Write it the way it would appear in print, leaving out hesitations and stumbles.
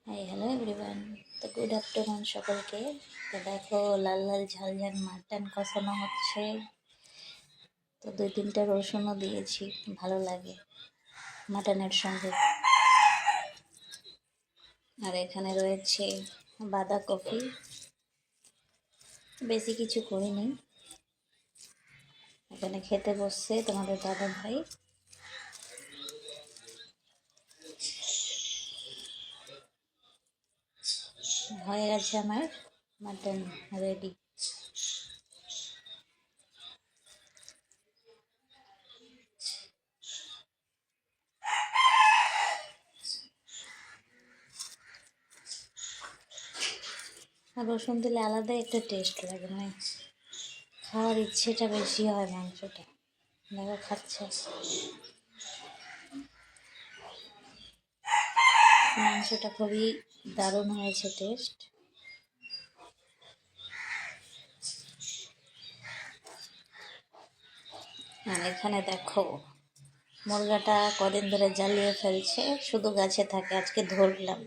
Hi hello everyone. তো good afternoon সকলকে। তো দেখো লাল লাল ঝাল ঝাল মাটন কষানো হচ্ছে। তো 2-3টা রসুনও দিয়েছি, ভালো লাগে মাটনের সঙ্গে। আর এখানে রয়েছে বাঁধাকপি, বেশি কিছু করিনি। এখানে খেতে বসছে তোমাদের দাদা ভাই। হয়ে গেছে আমার মাটন রেডি। আর রসুন দিলে আলাদা একটা টেস্ট লাগে, মানে খাওয়ার ইচ্ছেটা বেশি হয় মাংসটা। দেখো খাচ্ছে, মাংসটা খুবই দারুণ হয়েছে টেস্ট। আর এখানে দেখো মুরগাটা কদিন ধরে জ্বালিয়ে ফেলছে, শুধু গাছে থাকে, আজকে ধরলাম।